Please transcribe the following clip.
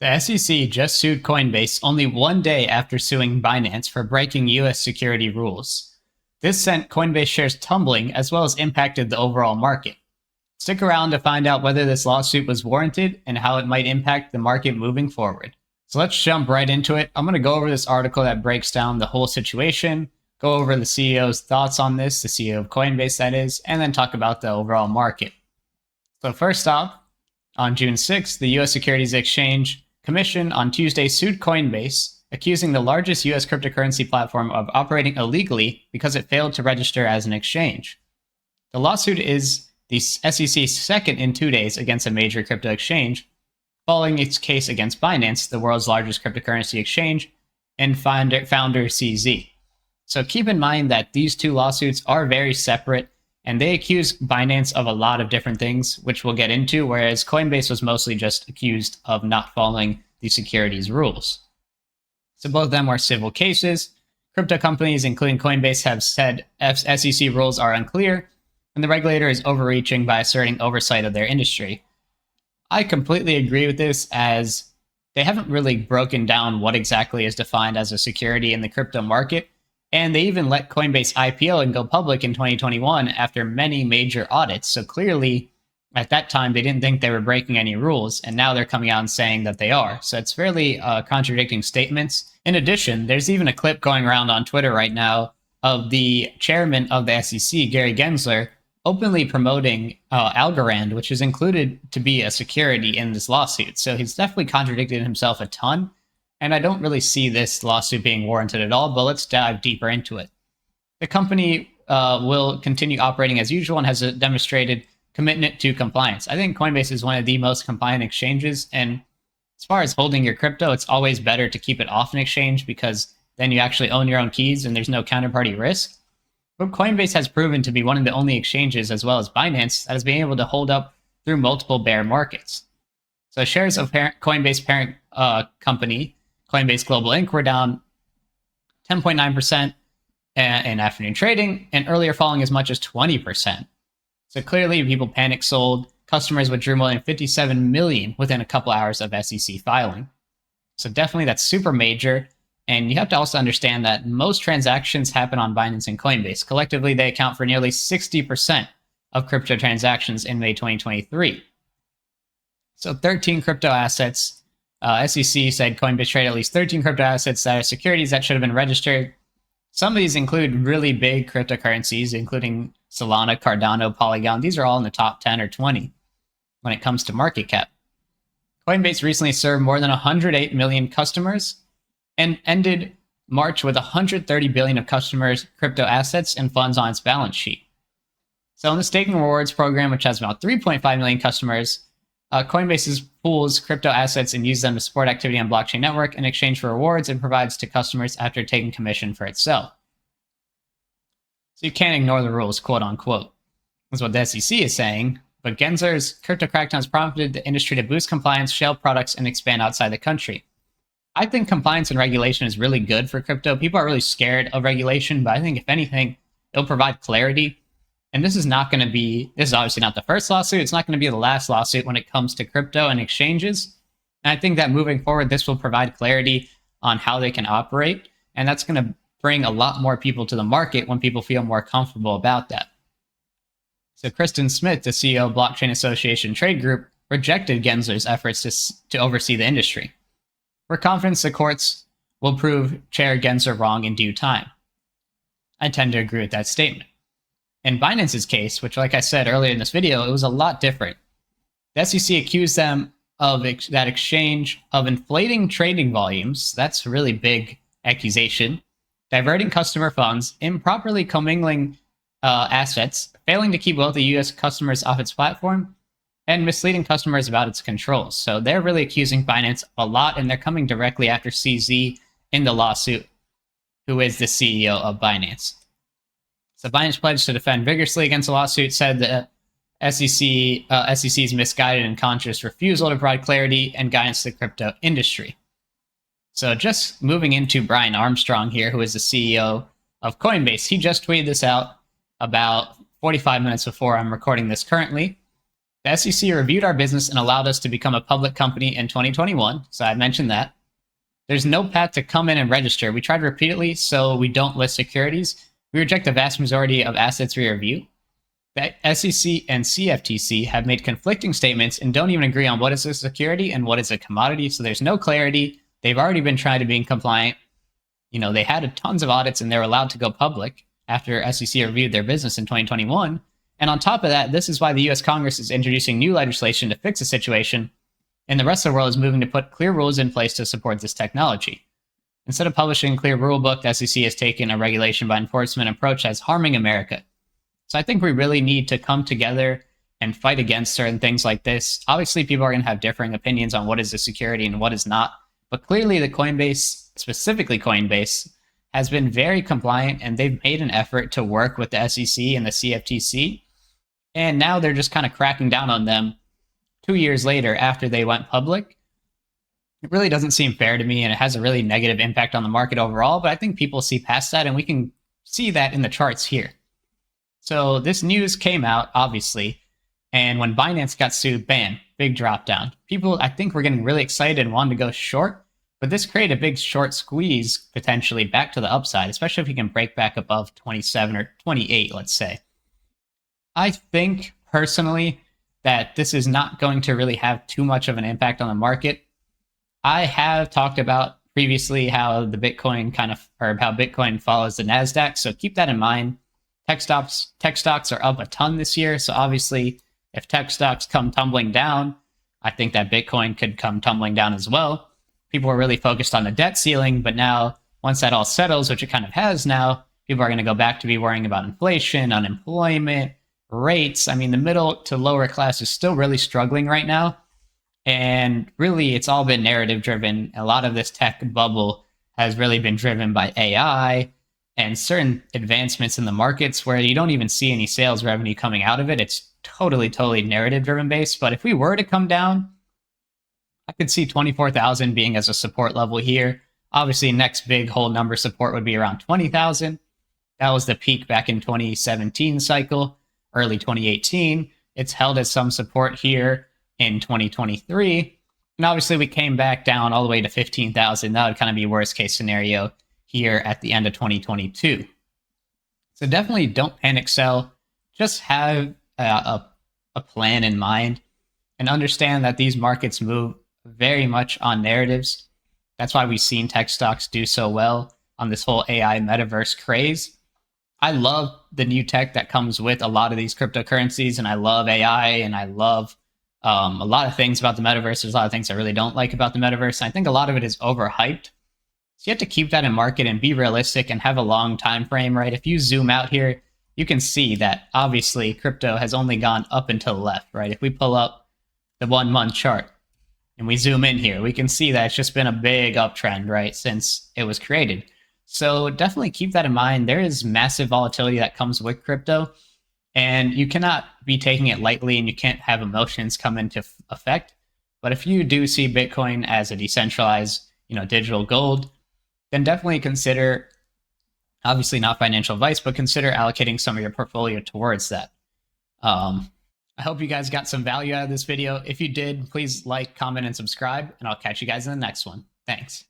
The SEC just sued Coinbase only one day after suing Binance for breaking US security rules. This sent Coinbase shares tumbling as well as impacted the overall market. Stick around to find out whether this lawsuit was warranted and how it might impact the market moving forward. So let's jump right into it. I'm going to go over this article that breaks down the whole situation, go over the CEO's thoughts on this, the CEO of Coinbase that is, and then talk about the overall market. So first off, on June 6th, the US Securities Exchange Commission on Tuesday sued Coinbase, accusing the largest US cryptocurrency platform of operating illegally because it failed to register as an exchange. The lawsuit is the SEC's second in 2 days against a major crypto exchange, following its case against Binance, the world's largest cryptocurrency exchange, and founder CZ. So keep in mind that these two lawsuits are very separate, and they accuse Binance of a lot of different things, which we'll get into, whereas Coinbase was mostly just accused of not following the securities rules. So both of them are civil cases. Crypto companies, including Coinbase, have said SEC rules are unclear, and the regulator is overreaching by asserting oversight of their industry. I completely agree with this, as they haven't really broken down what exactly is defined as a security in the crypto market, and they even let Coinbase IPO and go public in 2021 after many major audits. So clearly, at that time, they didn't think they were breaking any rules, and now they're coming out and saying that they are. So it's fairly contradicting statements. In addition, there's even a clip going around on Twitter right now of the chairman of the SEC, Gary Gensler, openly promoting Algorand, which is included to be a security in this lawsuit. So he's definitely contradicted himself a ton, and I don't really see this lawsuit being warranted at all, but let's dive deeper into it. The company will continue operating as usual and has demonstrated commitment to compliance. I think Coinbase is one of the most compliant exchanges, and as far as holding your crypto, it's always better to keep it off an exchange because then you actually own your own keys and there's no counterparty risk. But Coinbase has proven to be one of the only exchanges, as well as Binance, that has been able to hold up through multiple bear markets. So shares of Coinbase parent company, Coinbase Global Inc., were down 10.9% in afternoon trading, and earlier falling as much as 20%. So clearly, people panic sold. Customers withdrew more than 57 million within a couple hours of SEC filing. So definitely that's super major. And you have to also understand that most transactions happen on Binance and Coinbase. Collectively, they account for nearly 60% of crypto transactions in May 2023. So 13 crypto assets. SEC said Coinbase traded at least 13 crypto assets that are securities that should have been registered. Some of these include really big cryptocurrencies, including Solana, Cardano, Polygon. These are all in the top 10 or 20 when it comes to market cap. Coinbase recently served more than 108 million customers and ended March with 130 billion of customers' crypto assets and funds on its balance sheet. So in the staking rewards program, which has about 3.5 million customers, Coinbase pools crypto assets and uses them to support activity on blockchain network in exchange for rewards it provides to customers after taking commission for itself. So you can't ignore the rules, quote unquote. That's what the SEC is saying. But Gensler's crypto crackdown has prompted the industry to boost compliance, shell products, and expand outside the country. I think compliance and regulation is really good for crypto. People are really scared of regulation, but I think if anything, it'll provide clarity. And this is obviously not the first lawsuit. It's not going to be the last lawsuit when it comes to crypto and exchanges. And I think that moving forward, this will provide clarity on how they can operate. And that's going to bring a lot more people to the market when people feel more comfortable about that. So Kristen Smith, the CEO of Blockchain Association Trade Group, rejected Gensler's efforts to oversee the industry. We're confident the courts will prove Chair Gensler wrong in due time. I tend to agree with that statement. In Binance's case, which like I said earlier in this video, it was a lot different. The SEC accused them of that exchange of inflating trading volumes. That's a really big accusation. Diverting customer funds, improperly commingling assets, failing to keep wealthy U.S. customers off its platform, and misleading customers about its controls. So they're really accusing Binance a lot, and they're coming directly after CZ in the lawsuit, who is the CEO of Binance. So Binance pledged to defend vigorously against the lawsuit, said the SEC's misguided and conscious refusal to provide clarity and guidance to the crypto industry. So just moving into Brian Armstrong here, who is the CEO of Coinbase. He just tweeted this out about 45 minutes before I'm recording this currently. The SEC reviewed our business and allowed us to become a public company in 2021. So I mentioned that. There's no path to come in and register. We tried repeatedly, so we don't list securities. We reject the vast majority of assets we review. The SEC and CFTC have made conflicting statements and don't even agree on what is a security and what is a commodity. So there's no clarity. They've already been trying to be compliant. They had tons of audits and they were allowed to go public after SEC reviewed their business in 2021. And on top of that, this is why the US Congress is introducing new legislation to fix the situation, and the rest of the world is moving to put clear rules in place to support this technology. Instead of publishing a clear rulebook, the SEC has taken a regulation by enforcement approach that's harming America. So I think we really need to come together and fight against certain things like this. Obviously, people are going to have differing opinions on what is a security and what is not, but clearly the Coinbase, specifically Coinbase, has been very compliant, and they've made an effort to work with the SEC and the CFTC. And now they're just kind of cracking down on them 2 years later after they went public. It really doesn't seem fair to me, and it has a really negative impact on the market overall, but I think people see past that, and we can see that in the charts here. So this news came out, obviously, and when Binance got sued, bam, big drop down. People, I think, were getting really excited and wanted to go short, but this created a big short squeeze potentially back to the upside, especially if we can break back above 27 or 28, let's say. I think personally that this is not going to really have too much of an impact on the market. I have talked about previously how the Bitcoin how Bitcoin follows the NASDAQ. So keep that in mind. Tech stocks are up a ton this year. So obviously if tech stocks come tumbling down, I think that Bitcoin could come tumbling down as well. People are really focused on the debt ceiling, but now once that all settles, which it kind of has now, people are going to go back to be worrying about inflation, unemployment, rates. I mean, the middle to lower class is still really struggling right now. And really, it's all been narrative driven. A lot of this tech bubble has really been driven by AI and certain advancements in the markets where you don't even see any sales revenue coming out of it. It's totally narrative driven based. But if we were to come down, I could see 24,000 being as a support level here. Obviously, next big whole number support would be around 20,000. That was the peak back in 2017 cycle. Early 2018. It's held as some support here in 2023. And obviously we came back down all the way to 15,000. That would kind of be worst case scenario here at the end of 2022. So definitely don't panic sell. Just have a plan in mind and understand that these markets move very much on narratives. That's why we've seen tech stocks do so well on this whole AI metaverse craze. I love the new tech that comes with a lot of these cryptocurrencies, and I love AI, and I love a lot of things about the metaverse. There's a lot of things I really don't like about the metaverse. And I think a lot of it is overhyped. So you have to keep that in market and be realistic and have a long time frame, right? If you zoom out here, you can see that obviously crypto has only gone up and to the left, right? If we pull up the 1 month chart and we zoom in here, we can see that it's just been a big uptrend, right, since it was created. So definitely keep that in mind. There is massive volatility that comes with crypto, and you cannot be taking it lightly, and you can't have emotions come into effect. But if you do see Bitcoin as a decentralized, digital gold, then definitely consider, obviously not financial advice, but consider allocating some of your portfolio towards that. I hope you guys got some value out of this video. If you did, please like, comment, and subscribe, and I'll catch you guys in the next one. Thanks.